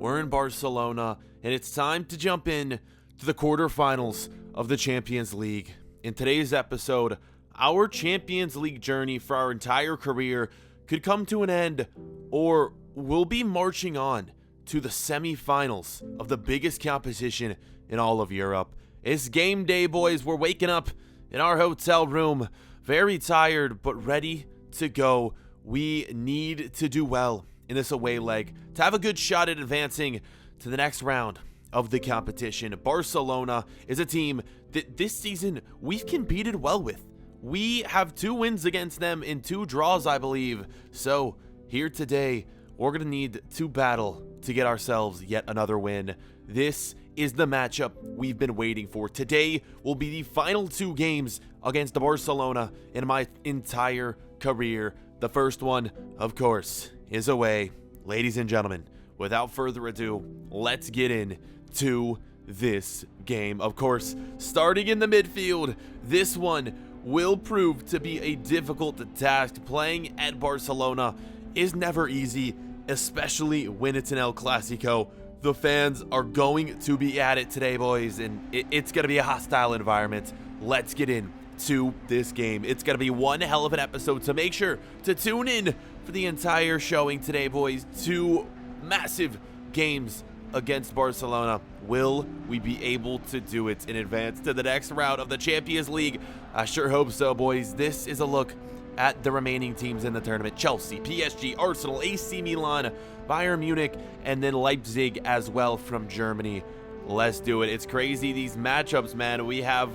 we're in Barcelona, and it's time to jump in to the quarterfinals of the Champions League. In today's episode, our Champions League journey for our entire career could come to an end, or we'll be marching on to the semi-finals of the biggest competition in all of Europe. It's game day, boys. We're waking up in our hotel room, very tired, but ready to go. We need to do well in this away leg to have a good shot at advancing to the next round of the competition. Barcelona is a team that this season we've competed well with. We have 2 wins against them in 2 draws, I believe. So here today, we're going to need to battle to get ourselves yet another win. This is the matchup we've been waiting for. Today will be the final 2 games against Barcelona in my entire career. The first one, of course, is away. Ladies and gentlemen, without further ado, let's get into this game. Of course, starting in the midfield, this one will prove to be a difficult task. Playing at Barcelona is never easy, especially when it's an El Clasico. The fans are going to be at it today, boys, and it's going to be a hostile environment. Let's get into this game. It's going to be one hell of an episode, so make sure to tune in for the entire showing today, boys. 2 massive games against Barcelona. Will we be able to do it in advance to the next round of the Champions League? I sure hope so, boys. This is a look at the remaining teams in the tournament: Chelsea, PSG, Arsenal, AC Milan, Bayern Munich, and then Leipzig as well from Germany. Let's do it. It's crazy, these matchups, man. We have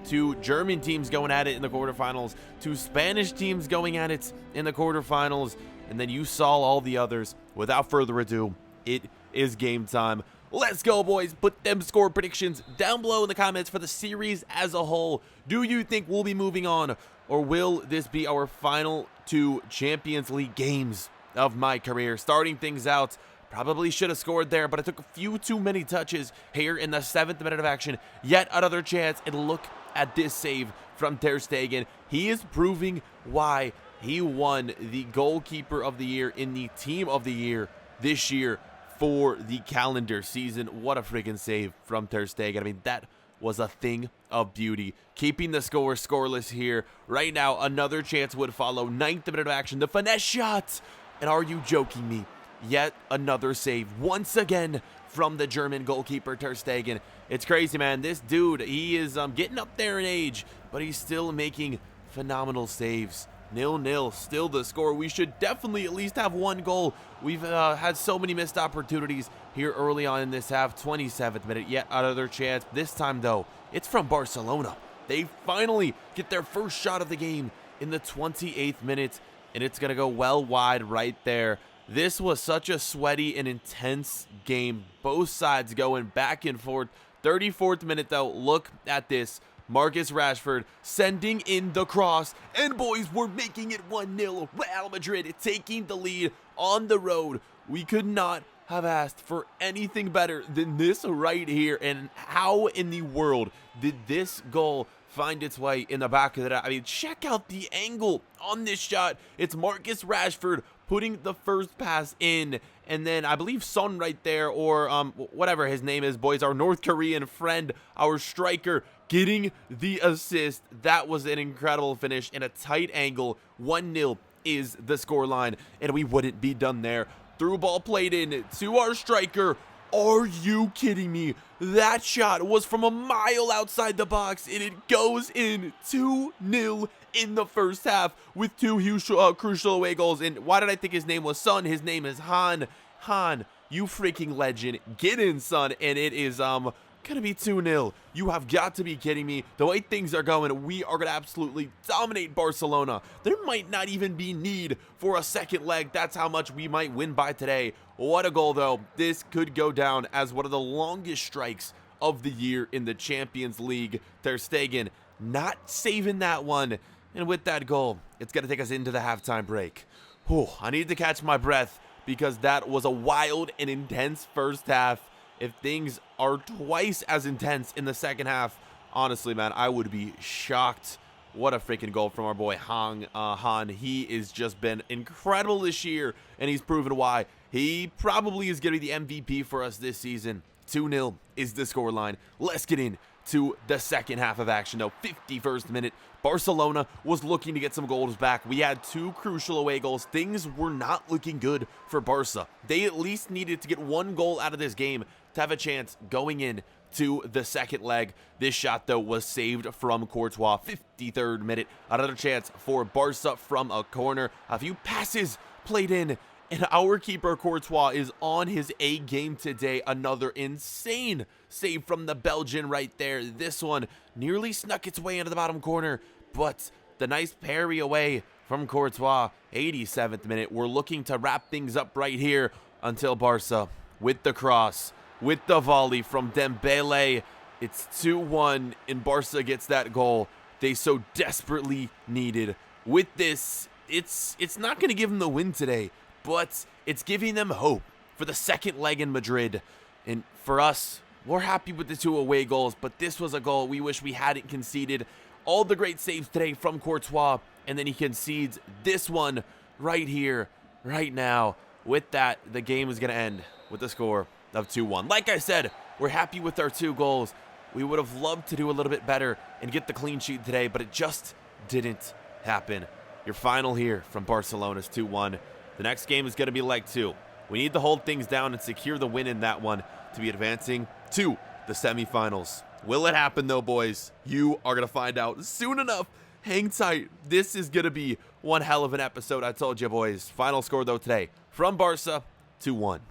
2 German teams going at it in the quarterfinals, 2 Spanish teams going at it in the quarterfinals, and then you saw all the others. Without further ado, it is game time. Let's go, boys. Put them score predictions down below in the comments for the series as a whole. Do you think we'll be moving on, or will this be our final 2 Champions League games of my career? Starting things out, probably should have scored there, but I took a few too many touches here in the 7th minute of action. Yet another chance, and look at this save from Ter Stegen. He is proving why he won the goalkeeper of the year in the team of the year this year for the calendar season. What a freaking save from Ter Stegen. I mean, that was a thing of beauty. Keeping the score scoreless here. Right now, another chance would follow. 9th minute of action. The finesse shot. And are you joking me? Yet another save once again from the German goalkeeper Ter Stegen. It's crazy, man. This dude, he is getting up there in age, but he's still making phenomenal saves. 0-0, still the score. We should definitely at least have 1 goal. We've had so many missed opportunities here early on in this half. 27th minute, yet another chance. This time, though, it's from Barcelona. They finally get their first shot of the game in the 28th minute, and it's going to go well wide right there. This was such a sweaty and intense game. Both sides going back and forth. 34th minute, though, look at this. Marcus Rashford sending in the cross, and boys, we're making it 1-0. Real Madrid taking the lead on the road. We could not have asked for anything better than this right here. And how in the world did this goal find its way in the back of the net? I mean, check out the angle on this shot. It's Marcus Rashford putting the first pass in, and then I believe Son right there, or whatever his name is, boys, our North Korean friend, our striker, getting the assist. That was an incredible finish in a tight angle. 1-0 is the scoreline, and we wouldn't be done there. Through ball played in to our striker. Are you kidding me? That shot was from a mile outside the box, and it goes in. 2-0 in the first half with 2 huge crucial away goals. And why did I think his name was Son? His name is Han. Han, you freaking legend. Get in, son. And it is gonna be 2-0. You have got to be kidding me. The way things are going, we are gonna absolutely dominate Barcelona. There might not even be need for a second leg. That's how much we might win by today. What a goal, though. This could go down as one of the longest strikes of the year in the Champions League. Ter Stegen not saving that one. And with that goal, it's going to take us into the halftime break. Whew, I need to catch my breath because that was a wild and intense first half. If things are twice as intense in the second half, honestly, man, I would be shocked. What a freaking goal from our boy Han. He has just been incredible this year, and he's proven why He probably is going to be the MVP for us this season. 2-0 is the scoreline. Let's get into the second half of action, though. 51st minute. Barcelona was looking to get some goals back. We had 2 crucial away goals. Things were not looking good for Barca. They at least needed to get 1 goal out of this game to have a chance going in to the second leg. This shot, though, was saved from Courtois. 53rd minute. Another chance for Barca from a corner. A few passes played in. And our keeper, Courtois, is on his A game today. Another insane save from the Belgian right there. This one nearly snuck its way into the bottom corner, but the nice parry away from Courtois. 87th minute. We're looking to wrap things up right here until Barca with the cross, with the volley from Dembele. It's 2-1, and Barca gets that goal they so desperately needed. With this, it's not going to give them the win today, but it's giving them hope for the second leg in Madrid. And for us, we're happy with the 2 away goals, but this was a goal we wish we hadn't conceded. All the great saves today from Courtois, and then he concedes this one right here, right now. With that, the game is going to end with a score of 2-1. Like I said, we're happy with our 2 goals. We would have loved to do a little bit better and get the clean sheet today, but it just didn't happen. Your final here from Barcelona is 2-1. The next game is going to be leg 2. We need to hold things down and secure the win in that one to be advancing to the semifinals. Will it happen, though, boys? You are going to find out soon enough. Hang tight. This is going to be one hell of an episode, I told you, boys. Final score, though, today from Barca, 2-1.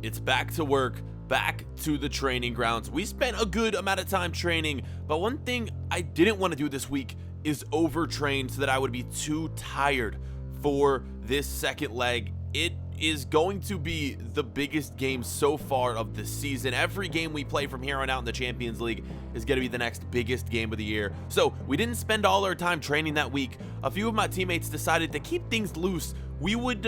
It's back to work, back to the training grounds. We spent a good amount of time training, but one thing I didn't want to do this week is overtrain so that I would be too tired for this second leg. It is going to be the biggest game so far of the season. Every game we play from here on out in the Champions League is going to be the next biggest game of the year. So we didn't spend all our time training that week. A few of my teammates decided to keep things loose. We would,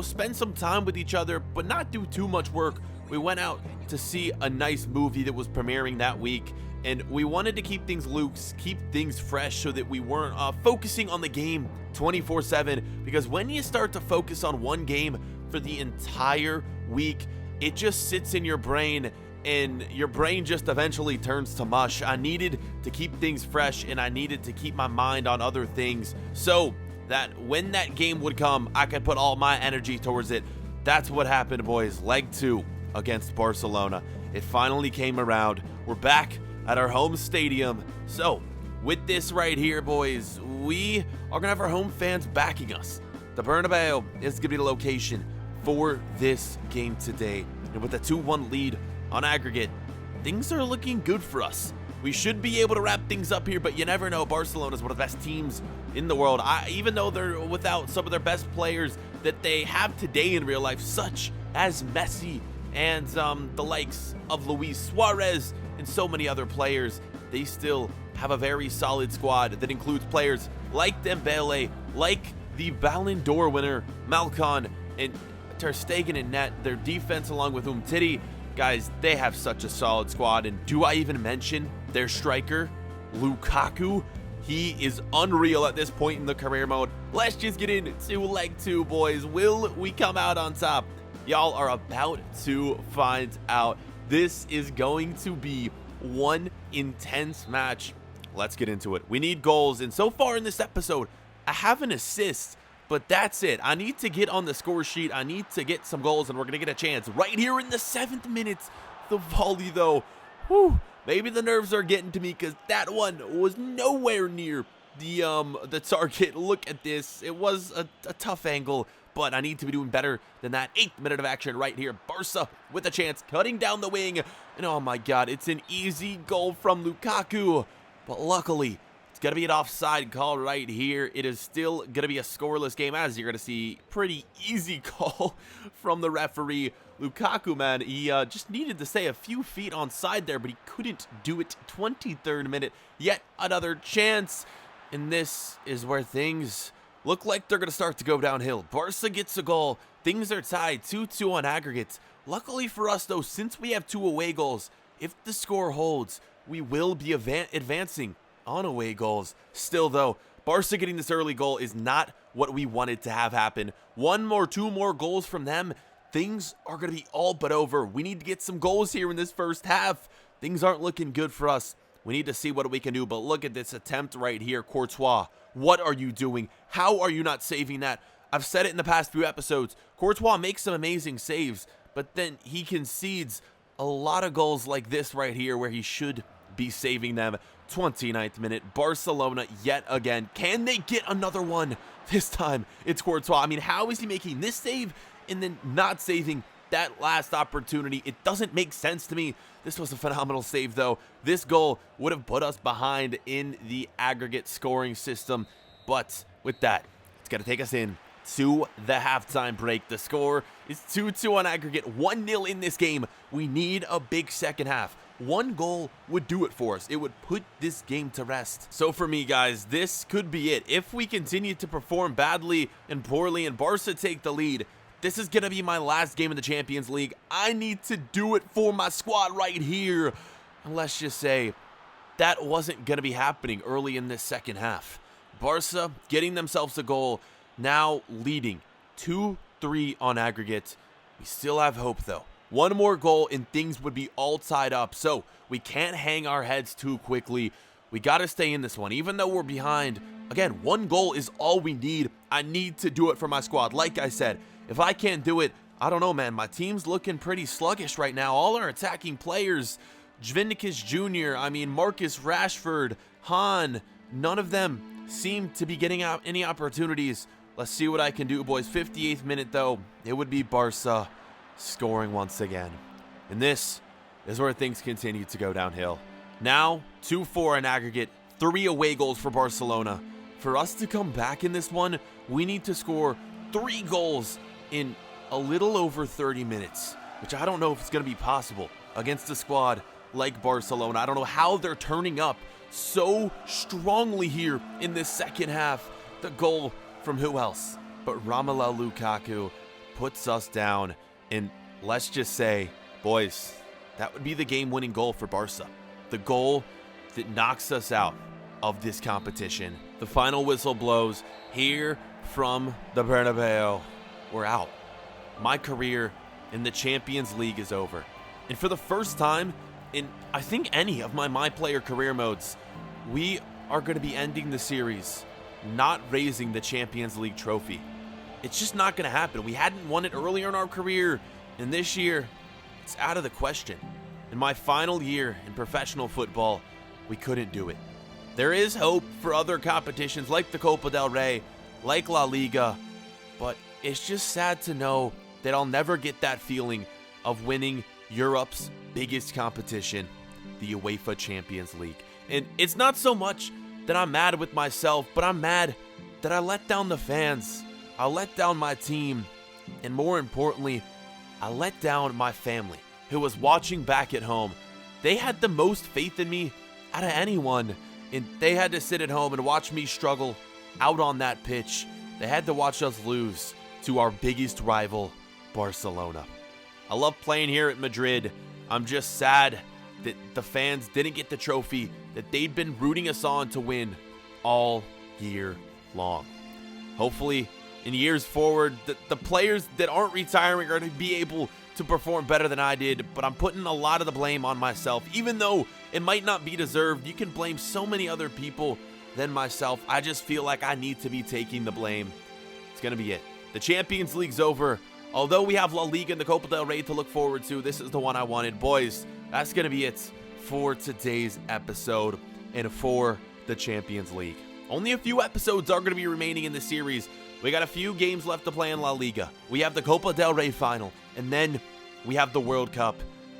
spend some time with each other, but not do too much work. We went out to see a nice movie that was premiering that week, and we wanted to keep things loose, keep things fresh so that we weren't focusing on the game 24/7, because when you start to focus on one game for the entire week, it just sits in your brain, and your brain just eventually turns to mush. I needed to keep things fresh, and I needed to keep my mind on other things so that when that game would come, I could put all my energy towards it. That's what happened, boys. Leg 2 against Barcelona. It finally came around. We're back at our home stadium. So, with this right here, boys, we are going to have our home fans backing us. The Bernabeu is going to be the location for this game today. And with a 2-1 lead on aggregate, things are looking good for us. We should be able to wrap things up here, but you never know. Barcelona is one of the best teams in the world. Even though they're without some of their best players that they have today in real life, such as Messi and the likes of Luis Suarez and so many other players, they still have a very solid squad that includes players like Dembele, like the Ballon d'Or winner Malcon, and Ter Stegen in net. Their defense, along with Umtiti, guys, they have such a solid squad. And do I even mention their striker, Lukaku? He is unreal at this point in the career mode. Let's just get into leg 2, boys. Will we come out on top? Y'all are about to find out. This is going to be one intense match. Let's get into it. We need goals, and so far in this episode, I have an assist, but that's it. I need to get on the score sheet. I need to get some goals, and we're going to get a chance right here in the 7th minute. The volley, though. Whew. Maybe the nerves are getting to me because that one was nowhere near the target. Look at this. It was a tough angle, but I need to be doing better than that. 8th minute of action right here. Barca with a chance, cutting down the wing. And oh my God, it's an easy goal from Lukaku. But luckily, it's going to be an offside call right here. It is still going to be a scoreless game, as you're going to see. Pretty easy call from the referee. Lukaku, man, he just needed to stay a few feet onside there, but he couldn't do it. 23rd minute, yet another chance. And this is where things look like they're going to start to go downhill. Barca gets a goal. Things are tied 2-2 on aggregate. Luckily for us, though, since we have 2 away goals, if the score holds, we will be advancing on away goals. Still though, Barca getting this early goal is not what we wanted to have happen. Two more goals from them, things are going to be all but over. We need to get some goals here in this first half. Things aren't looking good for us. We need to see what we can do, but look at this attempt right here. Courtois, what are you doing? How are you not saving that? I've said it in the past few episodes. Courtois makes some amazing saves, but then he concedes a lot of goals like this right here where he should be saving them. 29th minute, Barcelona yet again. Can they get another one? This time, it's Courtois. I mean, how is he making this save and then not saving that last opportunity? It doesn't make sense to me. This was a phenomenal save, though. This goal would have put us behind in the aggregate scoring system. But with that, it's going to take us in to the halftime break. The score is 2-2 on aggregate, 1-0 in this game. We need a big second half. One goal would do it for us. It would put this game to rest. So for me, guys, this could be it. If we continue to perform badly and poorly and Barca take the lead, this is going to be my last game in the Champions League. I need to do it for my squad right here. And let's just say that wasn't going to be happening early in this second half. Barca getting themselves a goal, now leading 2-3 on aggregate. We still have hope, though. One more goal and things would be all tied up. So we can't hang our heads too quickly. We got to stay in this one, even though we're behind. Again, one goal is all we need. I need to do it for my squad. Like I said, if I can't do it, I don't know, man. My team's looking pretty sluggish right now. All our attacking players, Vinicius Jr., Marcus Rashford, Han, none of them seem to be getting out any opportunities. Let's see what I can do, boys. 58th minute, though. It would be Barca scoring once again. And this is where things continue to go downhill. Now, 2-4 in aggregate, 3 away goals for Barcelona. For us to come back in this one, we need to score 3 goals in a little over 30 minutes, which I don't know if it's going to be possible against a squad like Barcelona. I don't know how they're turning up so strongly here in this second half. The goal from who else but Romelu Lukaku puts us down. And let's just say, boys, that would be the game-winning goal for Barca. The goal that knocks us out of this competition. The final whistle blows here from the Bernabeu. We're out. My career in the Champions League is over. And for the first time in, I think, any of my player career modes, we are going to be ending the series not raising the Champions League trophy. It's just not going to happen. We hadn't won it earlier in our career, and this year, it's out of the question. In my final year in professional football, we couldn't do it. There is hope for other competitions like the Copa del Rey, like La Liga, but it's just sad to know that I'll never get that feeling of winning Europe's biggest competition, the UEFA Champions League. And it's not so much that I'm mad with myself, but I'm mad that I let down the fans. I let down my team, and more importantly, I let down my family who was watching back at home. They had the most faith in me out of anyone, and they had to sit at home and watch me struggle out on that pitch. They had to watch us lose to our biggest rival, Barcelona. I love playing here at Madrid. I'm just sad that the fans didn't get the trophy that they'd been rooting us on to win all year long. Hopefully, in years forward, the players that aren't retiring are going to be able to perform better than I did, but I'm putting a lot of the blame on myself. Even though it might not be deserved, you can blame so many other people than myself. I just feel like I need to be taking the blame. It's going to be it. The Champions League's over. Although we have La Liga and the Copa del Rey to look forward to, this is the one I wanted. Boys, that's going to be it for today's episode and for the Champions League. Only a few episodes are going to be remaining in the series. We got a few games left to play in La Liga. We have the Copa del Rey final, and then we have the World Cup,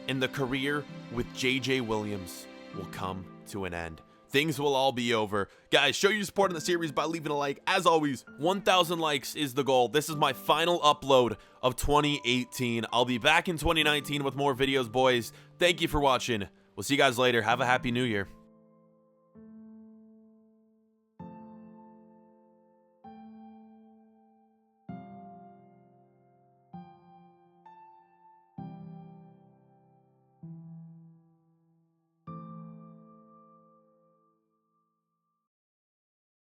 and the career with JJ Williams will come to an end. Things will all be over. Guys, show your support in the series by leaving a like. As always, 1,000 likes is the goal. This is my final upload of 2018. I'll be back in 2019 with more videos, boys. Thank you for watching. We'll see you guys later. Have a happy new year.